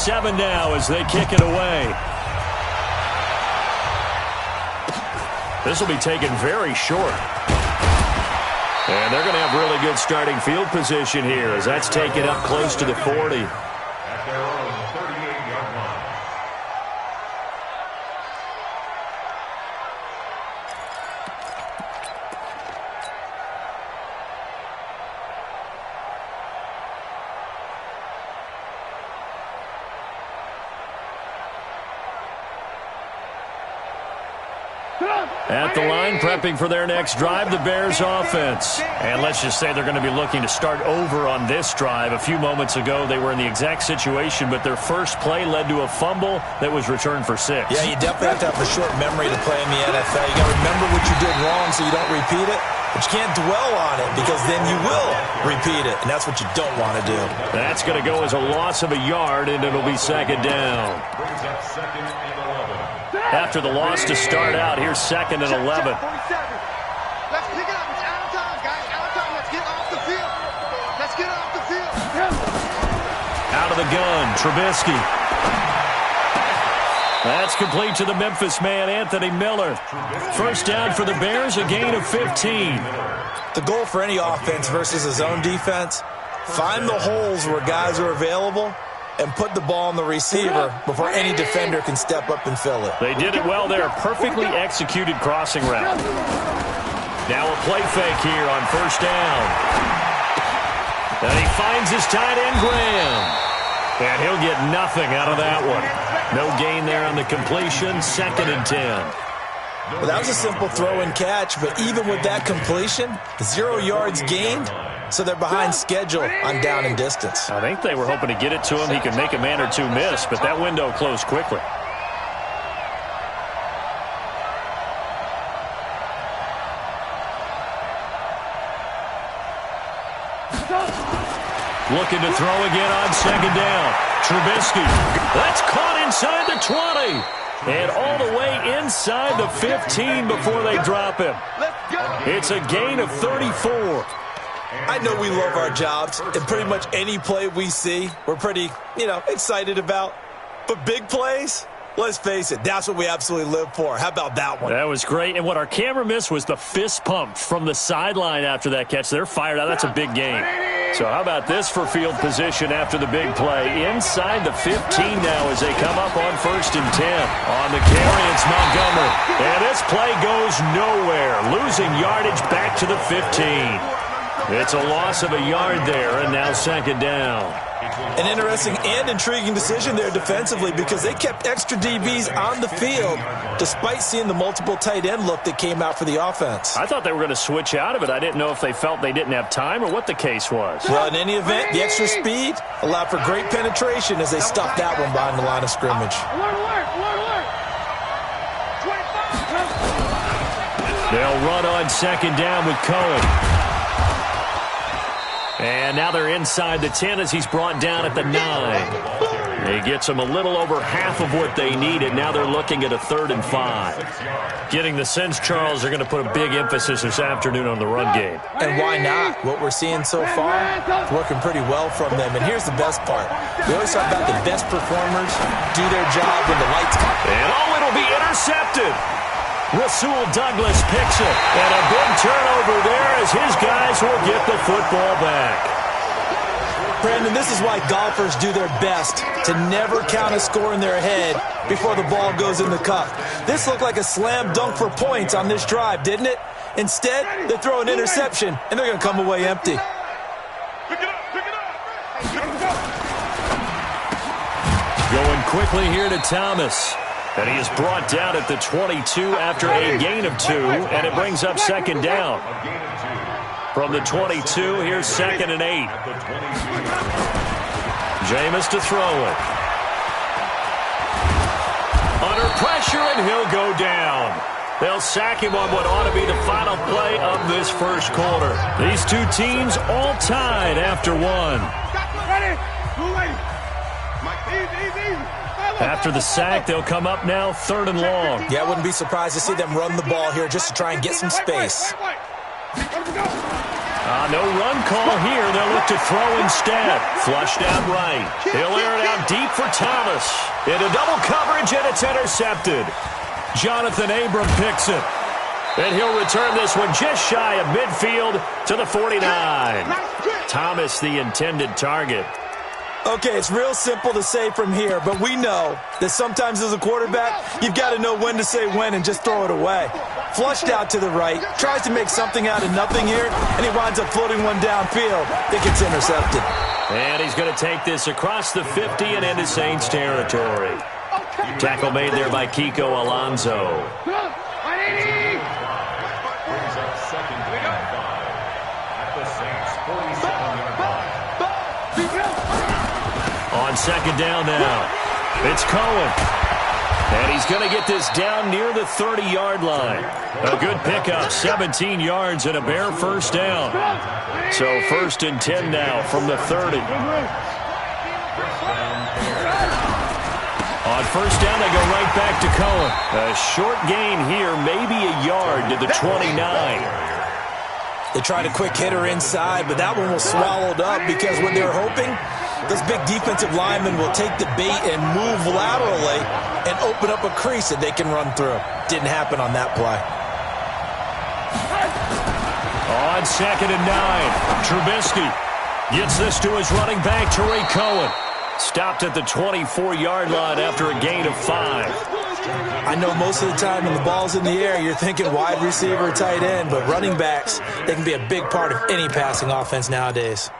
7 now as they kick it away. This will be taken very short. And they're going to have really good starting field position here as that's taken up close to the 40. At the line, prepping for their next drive, the Bears offense. And let's just say they're going to be looking to start over on this drive. A few moments ago, they were in the exact situation, but their first play led to a fumble that was returned for 6. Yeah, you definitely have to have a short memory to play in the NFL. You got to remember what you did wrong so you don't repeat it. But you can't dwell on it because then you will repeat it, and that's what you don't want to do. That's going to go as a loss of a yard, and it'll be 2nd down. After the loss to start out, here's 2nd and 11. Let's pick it up. It's out of time, guys. Out of time. Let's get off the field. Let's get off the field. Out of the gun, Trubisky. That's complete to the Memphis man, Anthony Miller. First down for the Bears, a gain of 15. The goal for any offense versus a zone defense, find the holes where guys are available and put the ball on the receiver before any defender can step up and fill it. They did it well there. Perfectly executed crossing route. Now a play fake here on first down. And he finds his tight end, Graham. And he'll get nothing out of that one. No gain there on the completion. 2nd and 10. Well, that was a simple throw and catch, but even with that completion, 0 yards gained. So they're behind schedule on down and distance. I think they were hoping to get it to him. He could make a man or two miss, but that window closed quickly. Looking to throw again on 2nd down. Trubisky. That's caught inside the 20. And all the way inside the 15 before they drop him. It's a gain of 34. I know we love our jobs, and pretty much any play we see, we're pretty, excited about. But big plays, let's face it, that's what we absolutely live for. How about that one? That was great, and what our camera missed was the fist pump from the sideline after that catch. They're fired out. That's a big game. So how about this for field position after the big play? Inside the 15 now as they come up on 1st and 10. On the carry, it's Montgomery. And this play goes nowhere. Losing yardage back to the 15. It's a loss of a yard there, and now 2nd down. An interesting and intriguing decision there defensively because they kept extra DBs on the field despite seeing the multiple tight end look that came out for the offense. I thought they were going to switch out of it. I didn't know if they felt they didn't have time or what the case was. Well, in any event, the extra speed allowed for great penetration as they stopped that one behind the line of scrimmage. They'll run on 2nd down with Cohen. And now they're inside the 10 as he's brought down at the 9. He gets them a little over half of what they needed. Now they're looking at a 3rd and 5. Getting the sense, Charles, they're going to put a big emphasis this afternoon on the run game. And why not? What we're seeing so far is working pretty well from them. And here's the best part. We always talk about the best performers do their job when the lights come. And it'll be intercepted. Rasul Douglas picks it. And a big turnover there as his guys will get the football back. Brandon, this is why golfers do their best to never count a score in their head before the ball goes in the cup. This looked like a slam dunk for points on this drive, didn't it? Instead, they throw an interception, and they're going to come away empty. Going quickly here to Thomas. And he is brought down at the 22 after a gain of 2, and it brings up 2nd down. From the 22, here's 2nd and 8. Jameis to throw it. Under pressure, and he'll go down. They'll sack him on what ought to be the final play of this first quarter. These two teams all tied after 1. After the sack, they'll come up now 3rd and long. Yeah, I wouldn't be surprised to see them run the ball here just to try and get some space. No run call here. They'll look to throw instead. Flushed out right. He'll air it out deep for Thomas. Into double coverage, and it's intercepted. Jonathan Abram picks it. And he'll return this one just shy of midfield to the 49. Thomas, the intended target. Okay, it's real simple to say from here, but we know that sometimes as a quarterback, you've got to know when to say when and just throw it away. Flushed out to the right, tries to make something out of nothing here, and he winds up floating one downfield that gets intercepted. And he's going to take this across the 50 and into Saints territory. Tackle made there by Kiko Alonso. On second down now, it's Cohen. And he's going to get this down near the 30-yard line. A good pickup, 17 yards and a bare first down. So 1st and 10 now from the 30. On first down, they go right back to Cohen. A short gain here, maybe a yard to the 29. They tried a quick hitter inside, but that one was swallowed up because what they're hoping, those big defensive linemen will take the bait and move laterally and open up a crease that they can run through. Didn't happen on that play. On 2nd and 9, Trubisky gets this to his running back, Tariq Cohen. Stopped at the 24-yard line after a gain of 5. I know most of the time when the ball's in the air, you're thinking wide receiver, tight end, but running backs, they can be a big part of any passing offense nowadays.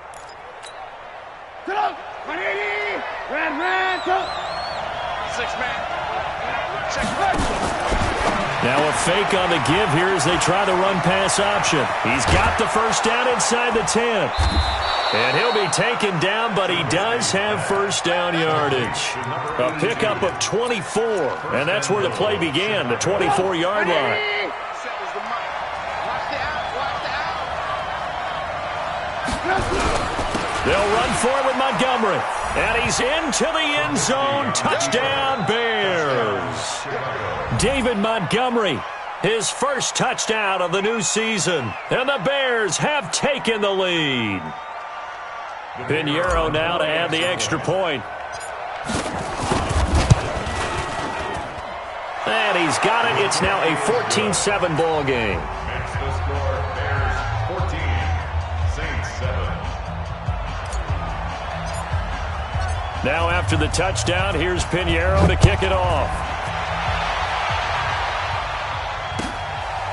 Now a fake on the give here as they try the run-pass option. He's got the first down inside the 10. And he'll be taken down, but he does have first down yardage. A pickup of 24, and that's where the play began, the 24-yard line. They'll run forward with Montgomery. And he's into the end zone. Touchdown, Bears. David Montgomery, his first touchdown of the new season. And the Bears have taken the lead. Pinheiro now to add the extra point. And he's got it. It's now a 14-7 ball game. Now after the touchdown, here's Pinheiro to kick it off.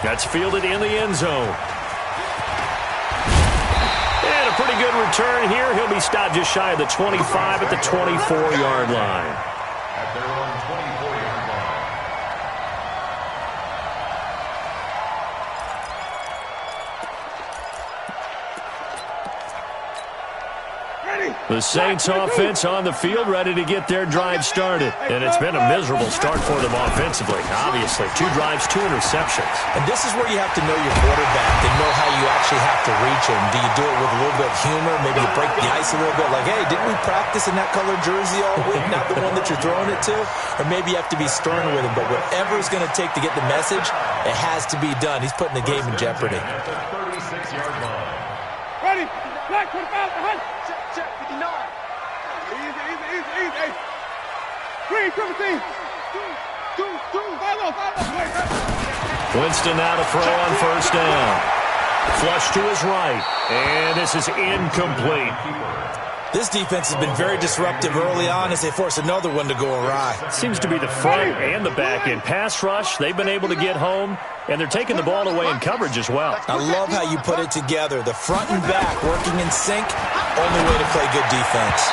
That's fielded in the end zone. And a pretty good return here. He'll be stopped just shy of the 25 at the 24-yard line. At their own 24-yard line. The Saints offense on the field, ready to get their drive started. And it's been a miserable start for them offensively, obviously. 2 drives, 2 interceptions. And this is where you have to know your quarterback and know how you actually have to reach him. Do you do it with a little bit of humor? Maybe you break the ice a little bit, like, hey, didn't we practice in that colored jersey all week, not the one that you're throwing it to? Or maybe you have to be stern with him. But whatever it's going to take to get the message, it has to be done. He's putting the game in jeopardy. 36-yard line. Ready, black, 45, behind. Check, 59. Easy. 3, 17. 2, 5. Winston now to throw on first down. Flush to his right. And this is incomplete. This defense has been very disruptive early on as they force another one to go awry. Seems to be the front and the back end. Pass rush, they've been able to get home, and they're taking the ball away in coverage as well. I love how you put it together. The front and back working in sync, only way to play good defense.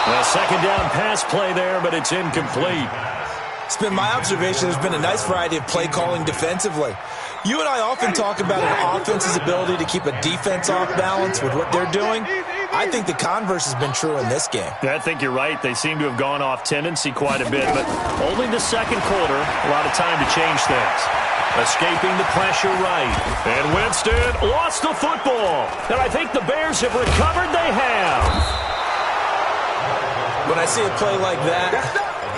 Well, second down pass play there, but it's incomplete. It's been my observation there's been a nice variety of play calling defensively. You and I often talk about an offense's ability to keep a defense off balance with what they're doing. I think the converse has been true in this game. Yeah, I think you're right. They seem to have gone off tendency quite a bit, but only the second quarter, a lot of time to change things. Escaping the pressure right. And Winston lost the football. And I think the Bears have recovered. They have. When I see a play like that,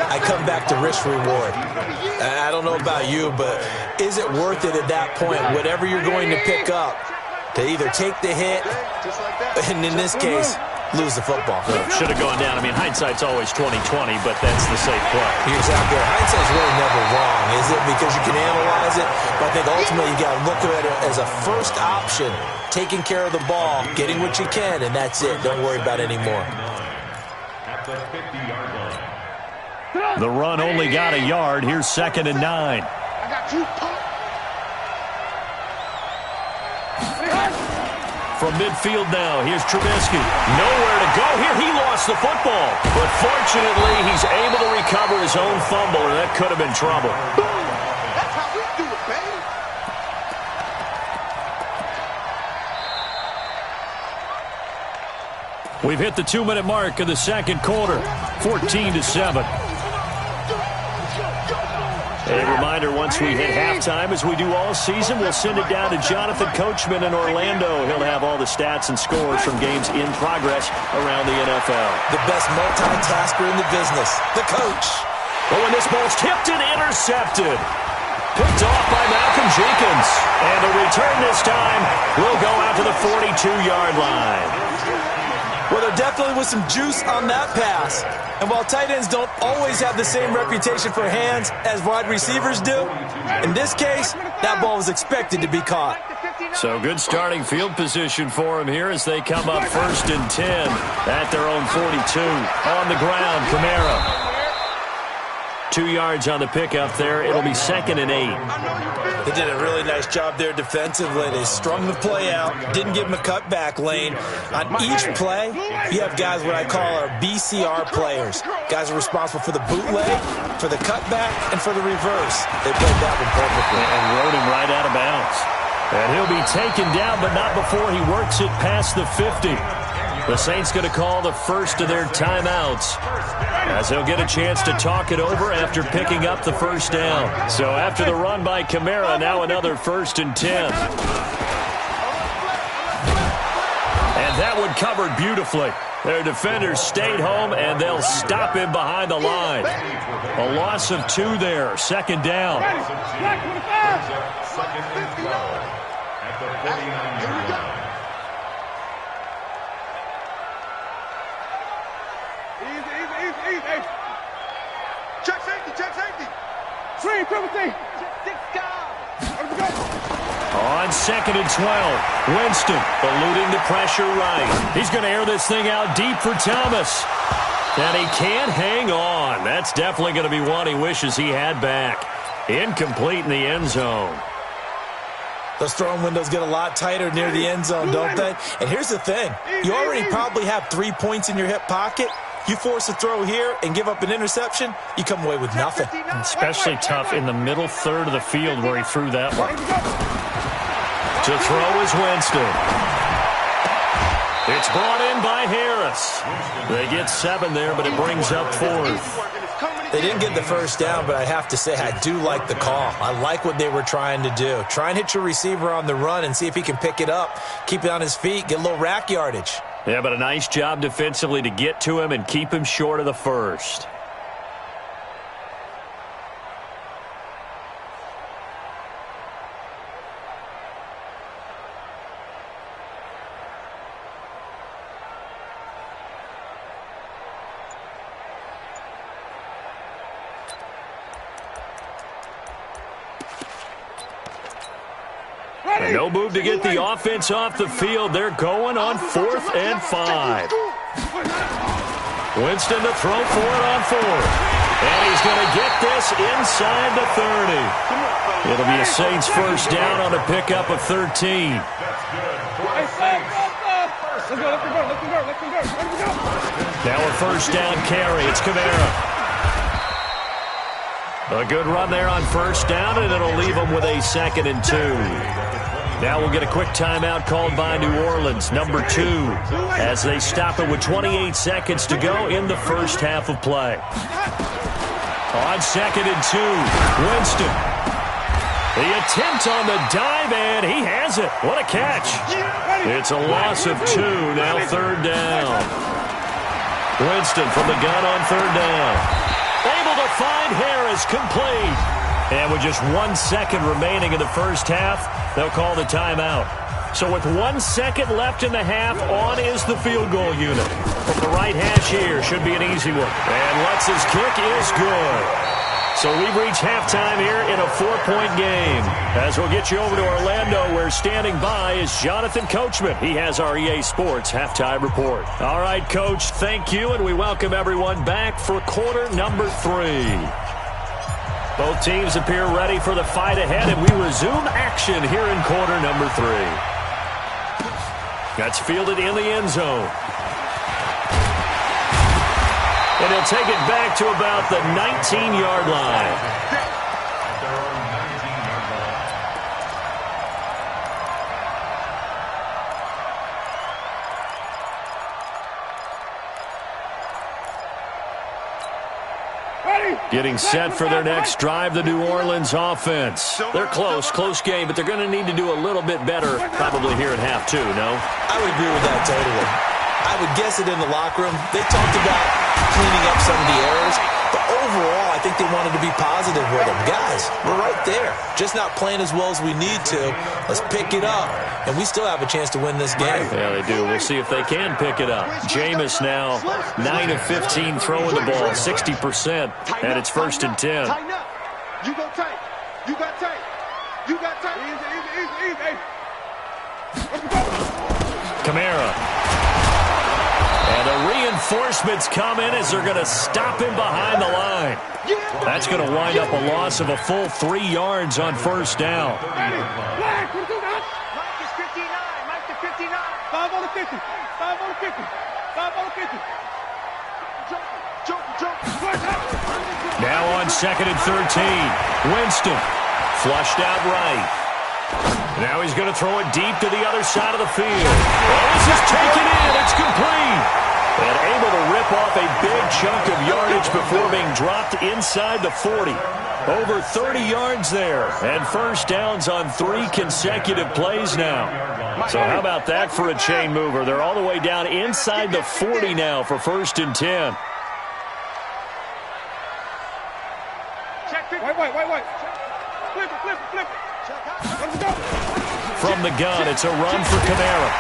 I come back to risk reward. I don't know about you, but is it worth it at that point? Whatever you're going to pick up, to either take the hit, and in this case, lose the football. Should have gone down. I mean, hindsight's always 20/20, but that's the safe play. You're exactly right. Hindsight's really never wrong, is it? Because you can analyze it, but I think ultimately you got to look at it as a first option, taking care of the ball, getting what you can, and that's it. Don't worry about it anymore. The run only got a yard. Here's 2nd and 9. I got you. From midfield now, here's Trubisky. Nowhere to go here. He lost the football. But fortunately, he's able to recover his own fumble, and that could have been trouble. That's how we do it, baby. We've hit the 2-minute mark of the second quarter, 14-7. A reminder, once we hit halftime, as we do all season, we'll send it down to Jonathan Coachman in Orlando. He'll have all the stats and scores from games in progress around the NFL. The best multitasker in the business, the coach. Oh, and this ball's tipped and intercepted. Picked off by Malcolm Jenkins. And the return this time will go out to the 42-yard line. Well, there definitely was some juice on that pass. And while tight ends don't always have the same reputation for hands as wide receivers do, in this case, that ball was expected to be caught. So good starting field position for him here as they come up 1st and 10 at their own 42. On the ground, Kamara. 2 yards on the pickup there. It'll be 2nd and 8. They did a really nice job there defensively. They strung the play out, didn't give him a cutback lane. On each play, you have guys what I call our BCR players. Guys are responsible for the bootleg, for the cutback, and for the reverse. They played that one perfectly. And rode him right out of bounds. And he'll be taken down, but not before he works it past the 50. The Saints going to call the first of their timeouts as they'll get a chance to talk it over after picking up the first down. So after the run by Kamara, now another 1st and 10. And that one covered beautifully. Their defenders stayed home, and they'll stop him behind the line. A loss of 2 there, 2nd down. Check safety, check safety. Three, Timothy. On 2nd and 12, Winston eluding the pressure right. He's going to air this thing out deep for Thomas. And he can't hang on. That's definitely going to be one he wishes he had back. Incomplete in the end zone. Those throwing windows get a lot tighter near the end zone, don't they? And here's the thing. You already probably have 3 points in your hip pocket. You force a throw here and give up an interception, you come away with nothing. Especially tough in the middle third of the field where he threw that one. To throw is Winston. It's brought in by Harris. They get 7 there, but it brings up 4th. They didn't get the first down, but I have to say I do like the call. I like what they were trying to do. Try and hit your receiver on the run and see if he can pick it up, keep it on his feet, get a little rack yardage. Yeah, but a nice job defensively to get to him and keep him short of the first. And no move to get the offense off the field. They're going on 4th and 5. Winston to throw for it on 4th. And he's going to get this inside the 30. It'll be a Saints first down on a pickup of 13. Now a first down carry. It's Kamara. A good run there on first down, and it'll leave them with a 2nd and 2. Now we'll get a quick timeout called by New Orleans, number 2, as they stop it with 28 seconds to go in the first half of play. On 2nd and 2, Winston. The attempt on the dive, and he has it. What a catch. It's a loss of 2, now 3rd down. Winston from the gun on 3rd down. Able to find Harris, complete. And with just 1 second remaining in the first half, they'll call the timeout. So with 1 second left in the half, on is the field goal unit. From the right hash here, should be an easy one. And Lutz's kick is good. So we've reached halftime here in a 4-point game. As we'll get you over to Orlando, where standing by is Jonathan Coachman. He has our EA Sports halftime report. All right, Coach, thank you, and we welcome everyone back for quarter number 3. Both teams appear ready for the fight ahead, and we resume action here in quarter number 3. That's fielded in the end zone. And he'll take it back to about the 19-yard line. Getting set for their next drive, the New Orleans offense. They're close game, but they're going to need to do a little bit better probably here at half 2, no? I would agree with that totally. I would guess it in the locker room. They talked about cleaning up some of the errors, but overall, I think they wanted to be positive with them. Guys, we're right there. Just not playing as well as we need to. Let's pick it up, and we still have a chance to win this game. Yeah, they do. We'll see if they can pick it up. Jameis now 9 of 15 throwing the ball, 60%, and it's 1st and 10. Tighten up. You go tight. You got tight. You got tight. Easy. Kamara. And the reinforcements come in as they're going to stop him behind the line. That's going to wind up a loss of a full 3 yards on 1st down. Mike is 59. Mike to 59. 5 on the 50. 5 on the 50. 5 on the 50. Jump. Now on 2nd and 13. Winston flushed out right. Now he's going to throw it deep to the other side of the field. Oh, this is taken in. It's complete. And able to rip off a big chunk of yardage before being dropped inside the 40. Over 30 yards there. And 1st downs on 3 consecutive plays now. So how about that for a chain mover? They're all the way down inside the 40 now for 1st and 10. Wait. Flip it. From the gun, it's a run for Kamara.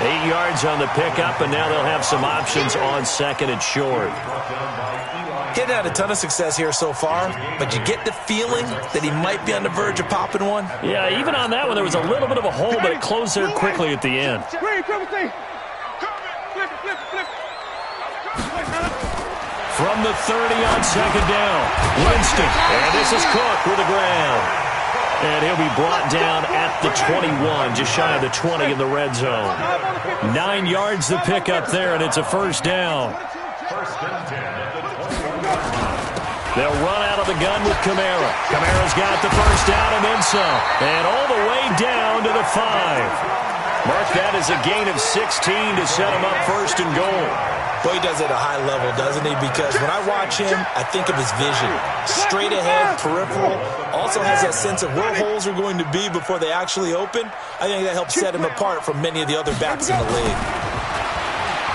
8 yards on the pickup, and now they'll have some options on 2nd and short. Getting had a ton of success here so far, but you get the feeling that he might be on the verge of popping one. Yeah, even on that one, there was a little bit of a hole, but it closed there quickly at the end. From the 30 on 2nd down, Winston, and this is Cook with a grab. And he'll be brought down at the 21, just shy of the 20 in the red zone. 9 yards the pickup there, and it's a 1st down. They'll run out of the gun with Kamara. Kamara's got the 1st down and then some. And all the way down to the 5. Mark that as a gain of 16 to set him up 1st and goal. Boy, he does it at a high level, doesn't he? Because when I watch him, I think of his vision. Straight ahead, peripheral. Also has that sense of where holes are going to be before they actually open. I think that helps set him apart from many of the other backs in the league.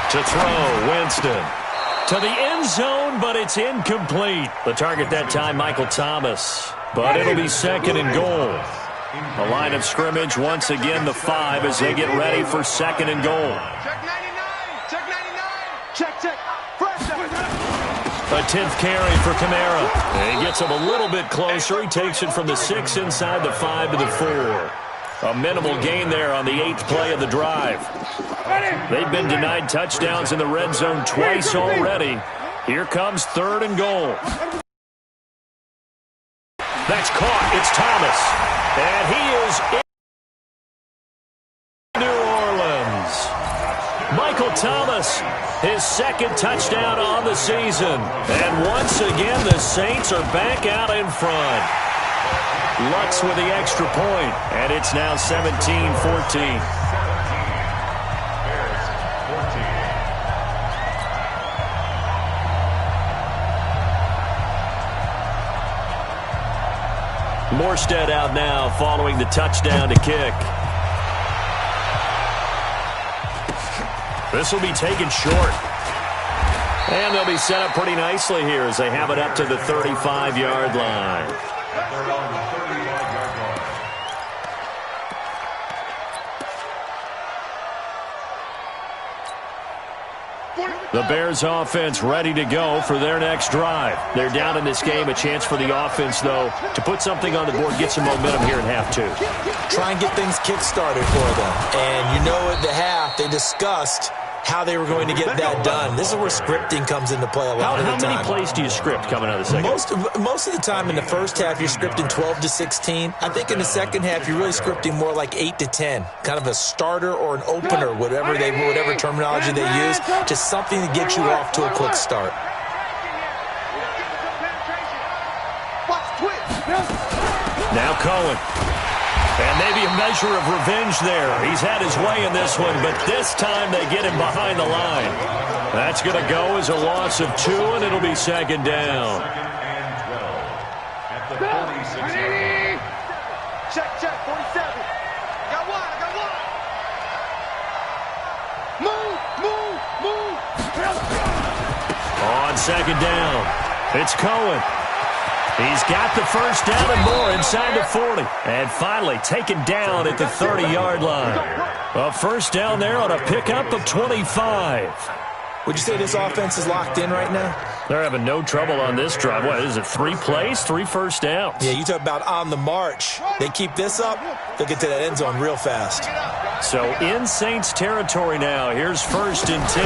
To throw, Winston. To the end zone, but it's incomplete. The target that time, Michael Thomas. But it'll be 2nd and goal. The line of scrimmage, once again, the 5 as they get ready for 2nd and goal. Check. A 10th carry for Kamara. He gets him a little bit closer. He takes it from the 6 inside the 5 to the 4. A minimal gain there on the 8th play of the drive. They've been denied touchdowns in the red zone twice already. Here comes 3rd and goal. That's caught. It's Thomas. And he is in New Orleans. Michael Thomas, his 2nd touchdown on the season. And once again, the Saints are back out in front. Lutz with the extra point, and it's now 17-14. Morstead out now following the touchdown to kick. This will be taken short. And they'll be set up pretty nicely here as they have it up to the 35-yard line. The Bears offense ready to go for their next drive. They're down in this game. A chance for the offense, though, to put something on the board, get some momentum here in half two. Try and get things kick-started for them. And you know at the half, they discussed how they were going to get that done. This is where scripting comes into play a lot of the time. How many plays do you script coming out of the second? Most of the time in the first half, you're scripting 12 to 16. I think in the second half, you're really scripting more like 8 to 10. Kind of a starter or an opener, whatever terminology they use, just something to get you off to a quick start. Now Cohen. And maybe a measure of revenge there. He's had his way in this one, but this time they get him behind the line. That's going to go as a loss of 2, and it'll be second down. At the 46. Check, 47. Got one. Move. On second down, it's Cohen. He's got the first down and more inside the 40. And finally taken down at the 30-yard line. A first down there on a pickup of 25. Would you say this offense is locked in right now? They're having no trouble on this drive. What is it, 3 plays, 3 first downs? Yeah, you talk about on the march. They keep this up, they'll get to that end zone real fast. So in Saints territory now. Here's 1st and 10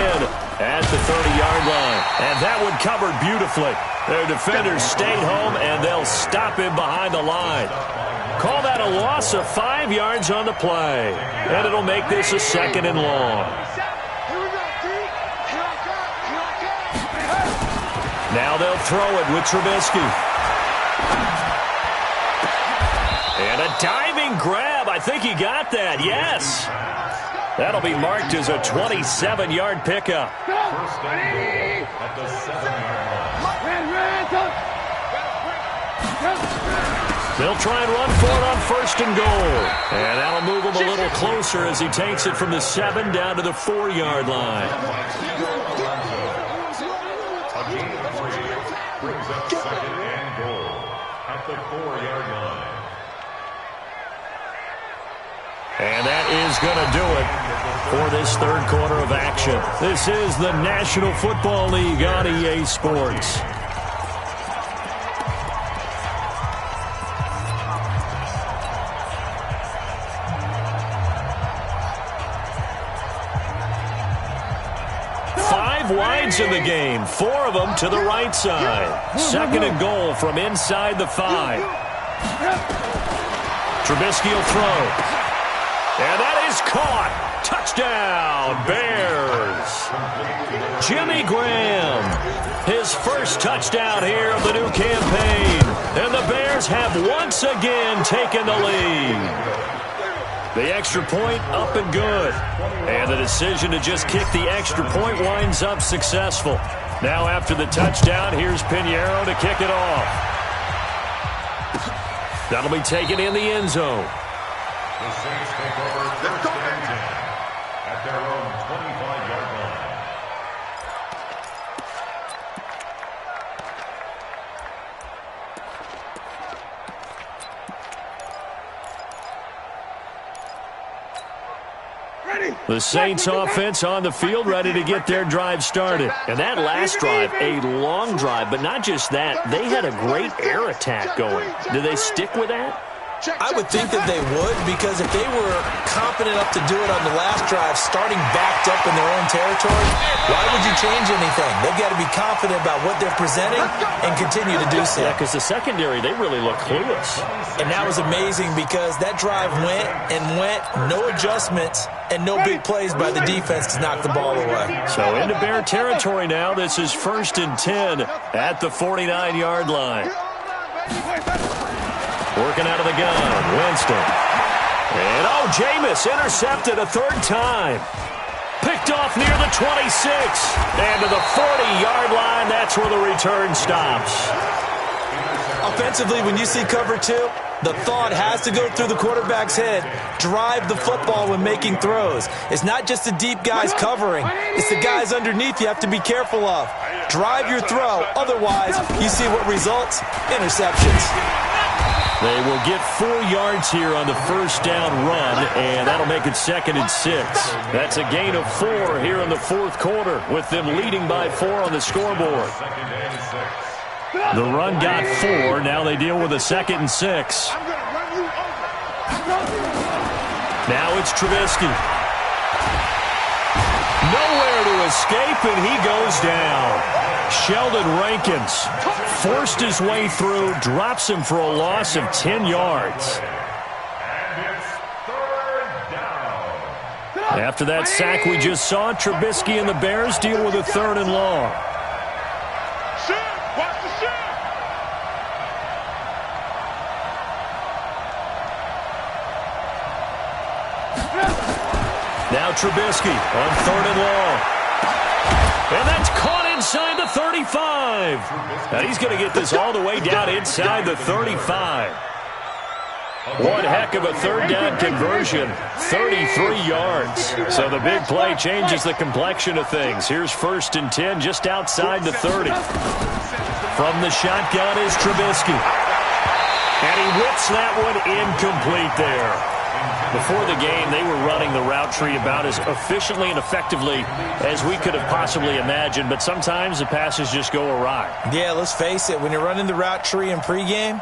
at the 30-yard line. And that one covered beautifully. Their defenders stayed home, and they'll stop him behind the line. Call that a loss of 5 yards on the play. And it'll make this a 2nd and long. Now they'll throw it with Trubisky. And a diving grab. I think he got that. Yes. That'll be marked as a 27-yard pickup. At the 7-yard line. They'll try and run for it on 1st and goal. And that'll move him a little closer as he takes it from the 7 down to the 4-yard line. Brings up 2nd and goal at the 4-yard line. And that is going to do it for this third quarter of action. This is the National Football League on EA Sports. Wides in the game, 4 of them to the right side. 2nd and goal from inside the 5. Trubisky will throw. And that is caught. Touchdown, Bears. Jimmy Graham, his first touchdown here of the new campaign. And the Bears have once again taken the lead. The extra point up and good. And the decision to just kick the extra point winds up successful. Now after the touchdown, here's Pinheiro to kick it off. That'll be taken in the end zone. The Saints take over 1st and 10 at their own 25-yard line. The Saints offense on the field ready to get their drive started. And that last drive, a long drive, but not just that. They had a great air attack going. Do they stick with that? I would think that they would, because if they were confident enough to do it on the last drive, starting backed up in their own territory, why would you change anything? They've got to be confident about what they're presenting and continue to do so. Yeah, because the secondary, they really look clueless. And that was amazing because that drive went and went, no adjustments, and no big plays by the defense to knock the ball away. So into Bear territory now. This is 1st and 10 at the 49-yard line. Working out of the gun, Winston. And, Jameis intercepted a 3rd time. Picked off near the 26. And to the 40-yard line, that's where the return stops. Offensively, when you see cover 2, the thought has to go through the quarterback's head. Drive the football when making throws. It's not just the deep guys covering. It's the guys underneath you have to be careful of. Drive your throw. Otherwise, you see what results? Interceptions. They will get 4 yards here on the first down run, and that'll make it 2nd and 6. That's a gain of 4 here in the 4th quarter, with them leading by 4 on the scoreboard. The run got 4. Now they deal with a 2nd and 6. Now it's Trubisky. Nowhere to escape, and he goes down. Sheldon Rankins forced his way through, drops him for a loss of 10 yards. After that sack we just saw, Trubisky and the Bears deal with a 3rd and long. Now Trubisky on 3rd and long. And that's caught inside the 35. And he's going to get this all the way down inside the 35. One heck of a 3rd down conversion, 33 yards. So the big play changes the complexion of things. Here's 1st and 10 just outside the 30. From the shotgun is Trubisky. And he whips that one incomplete there. Before the game, they were running the route tree about as efficiently and effectively as we could have possibly imagined, but sometimes the passes just go awry. Yeah, let's face it, when you're running the route tree in pregame,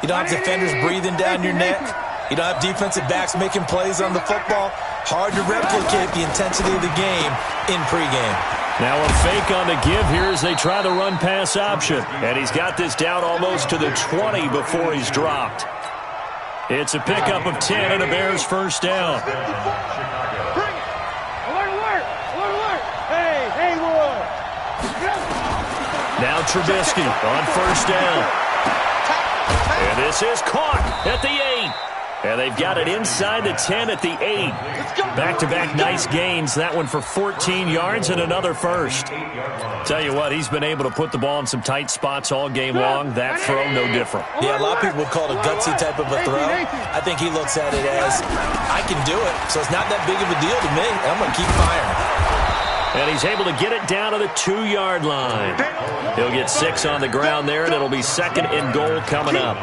you don't have defenders breathing down your neck. You don't have defensive backs making plays on the football. Hard to replicate the intensity of the game in pregame. Now a fake on the give here as they try the run-pass option. And he's got this down almost to the 20 before he's dropped. It's a pickup of 10 and a Bears 1st down. Alert, alert! Alert, alert! Hey, Haywood! Now Trubisky on 1st down. And this is caught at the 8. And they've got it inside the 10 at the 8. Back-to-back nice gains. That one for 14 yards and another 1st. Tell you what, he's been able to put the ball in some tight spots all game long. That throw, no different. Yeah, a lot of people would call it a gutsy type of a throw. I think he looks at it as, I can do it, so it's not that big of a deal to me. I'm going to keep firing. And he's able to get it down to the 2-yard line. He'll get 6 on the ground there, and it'll be 2nd and goal coming up.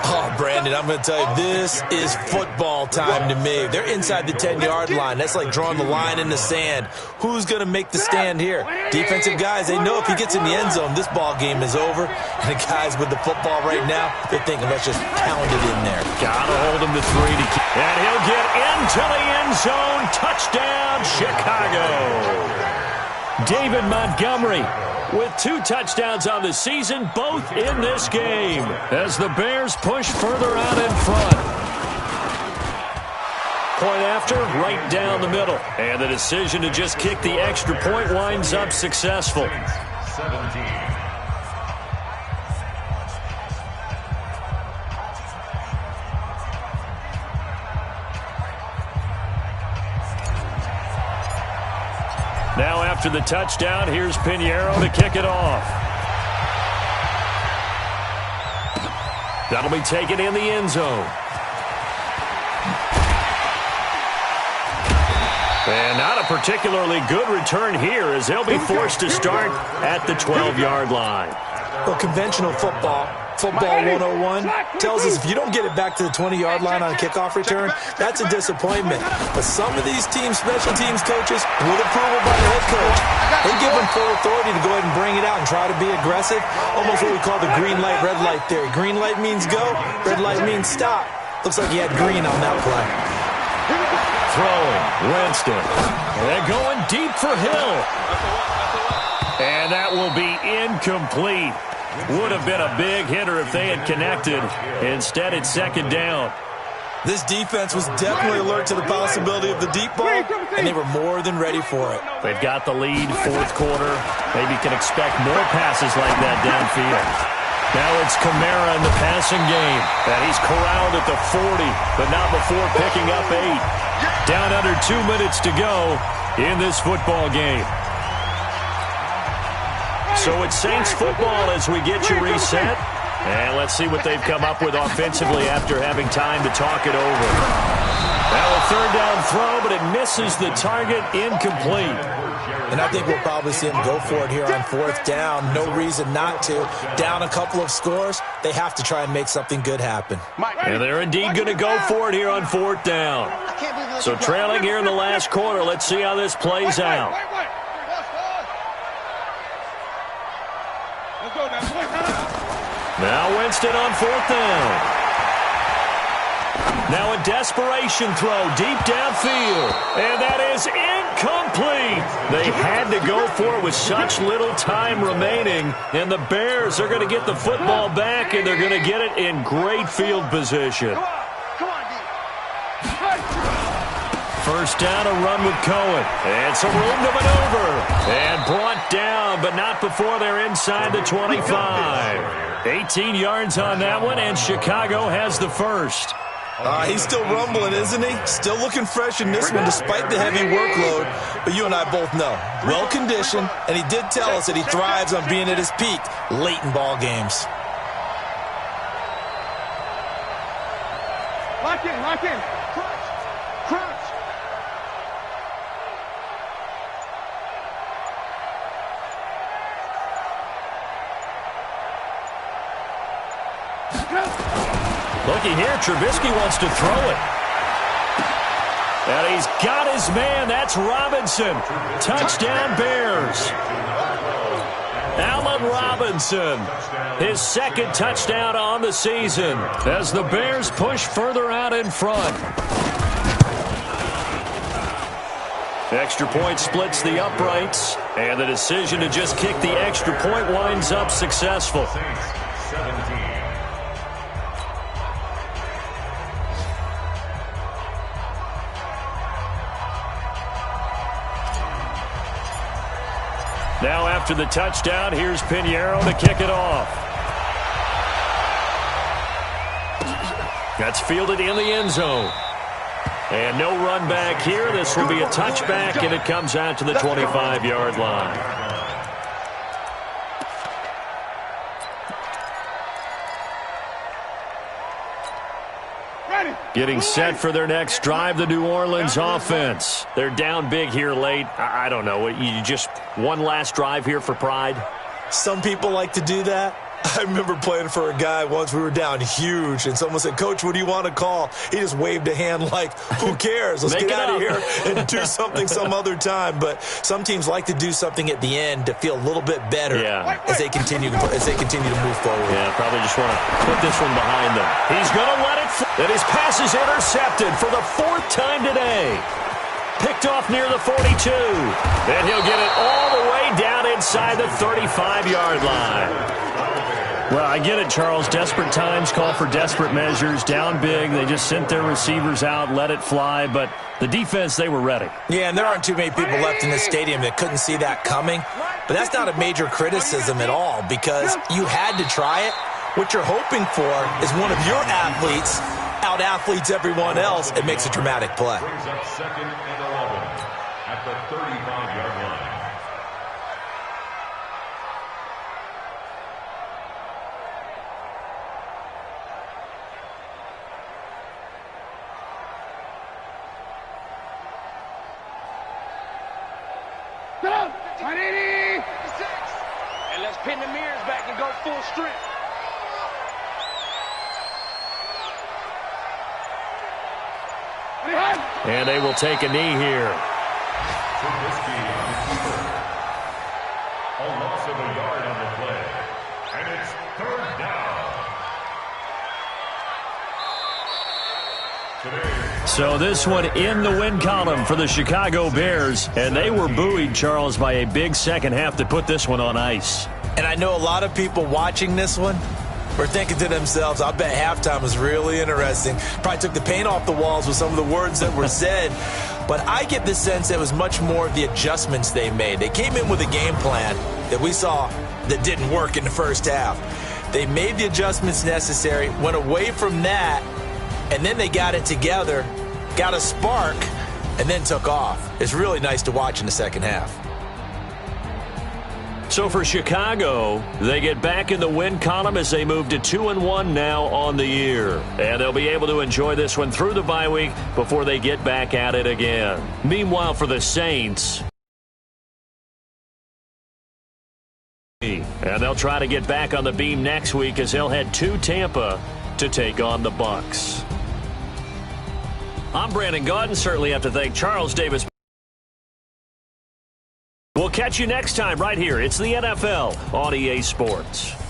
Oh, Brandon, I'm going to tell you, this is football time to me. They're inside the 10-yard line. That's like drawing the line in the sand. Who's going to make the stand here? Defensive guys, they know if he gets in the end zone, this ball game is over. And the guys with the football right now, they're thinking, let's just pound it in there. Got to hold him to 3 to keep. And he'll get into the end zone. Touchdown, Chicago. David Montgomery with 2 touchdowns on the season, both in this game, as the Bears push further out in front. Point after, right down the middle. And the decision to just kick the extra point winds up successful. 17. Now after the touchdown, here's Pinheiro to kick it off. That'll be taken in the end zone. And not a particularly good return here as they'll be forced to start at the 12-yard line. Well, conventional football 101, tells us if you don't get it back to the 20-yard line on a kickoff return, that's a disappointment. But some of these teams, special teams coaches, with approval by the head coach, they give them full authority to go ahead and bring it out and try to be aggressive. Almost what we call the green light, red light theory. Green light means go, red light means stop. Looks like he had green on that play. Throwing, Winston. They're going deep for Hill. And that will be incomplete. Would have been a big hitter if they had connected. Instead, it's 2nd down. This defense was definitely alert to the possibility of the deep ball, and they were more than ready for it. They've got the lead, 4th quarter. Maybe can expect more passes like that downfield. Now it's Kamara in the passing game. And he's corralled at the 40, but not before picking up 8. Down under 2 minutes to go in this football game. So it's Saints football as we get you reset. And let's see what they've come up with offensively after having time to talk it over. Now a 3rd down throw, but it misses the target, incomplete. And I think we'll probably see them go for it here on fourth down. No reason not to. Down a couple of scores, they have to try and make something good happen. And they're indeed going to go for it here on fourth down. So trailing here in the last quarter. Let's see how this plays out. Now Winston on fourth down. Now a desperation throw deep downfield. And that is incomplete. They had to go for it with such little time remaining. And the Bears are going to get the football back, and they're going to get it in great field position. First down, a run with Cohen. And some room to maneuver. And brought down, but not before they're inside the 25. 18 yards on that one, and Chicago has the first. He's still rumbling, isn't he? Still looking fresh in this one despite the heavy workload. But you and I both know, well-conditioned, and he did tell us that he thrives on being at his peak late in ball games. Lock in, lock in. Crunch, crunch. Looky here, Trubisky wants to throw it. And he's got his man. That's Robinson. Touchdown, Bears. Allen Robinson, his second touchdown on the season as the Bears push further out in front. Extra point splits the uprights, and the decision to just kick the extra point winds up successful. Now after the touchdown, here's Pinheiro to kick it off. That's fielded in the end zone. And no run back here. This will be a touchback, and it comes out to the 25-yard line. Getting set for their next drive, the New Orleans offense. They're down big here late. I don't know. You just one last drive here for pride? Some people like to do that. I remember playing for a guy once. We were down huge, and someone said, "Coach, what do you want to call?" He just waved a hand like, who cares? Let's get out of here and do something some other time. But some teams like to do something at the end to feel a little bit better as they continue to move forward. Yeah, probably just want to put this one behind them. He's going to let it fly. And his pass is intercepted for the fourth time today. Picked off near the 42. And he'll get it all the way down inside the 35-yard line. Well, I get it, Charles. Desperate times call for desperate measures. Down big. They just sent their receivers out, let it fly. But the defense, they were ready. Yeah, and there aren't too many people left in this stadium that couldn't see that coming. But that's not a major criticism at all because you had to try it. What you're hoping for is one of your athletes out-athletes everyone else and makes a dramatic play. Brings up second and 11 at the 35-yard line. And let's pin the mirrors back and go full strength. And they will take a knee here. Trubisky on the keeper. A loss of a yard on the play. And it's third down. So this one in the win column for the Chicago Bears. And they were buoyed, Charles, by a big second half that put this one on ice. And I know a lot of people watching this one were thinking to themselves, I bet halftime was really interesting. Probably took the paint off the walls with some of the words that were said. But I get the sense it was much more of the adjustments they made. They came in with a game plan that we saw that didn't work in the first half. They made the adjustments necessary, went away from that, and then they got it together, got a spark, and then took off. It's really nice to watch in the second half. So for Chicago, they get back in the win column as they move to 2-1 now on the year. And they'll be able to enjoy this one through the bye week before they get back at it again. Meanwhile, for the Saints, And they'll try to get back on the beam next week as they'll head to Tampa to take on the Bucs. I'm Brandon Gaudin. Certainly have to thank Charles Davis. We'll catch you next time right here. It's the NFL on EA Sports.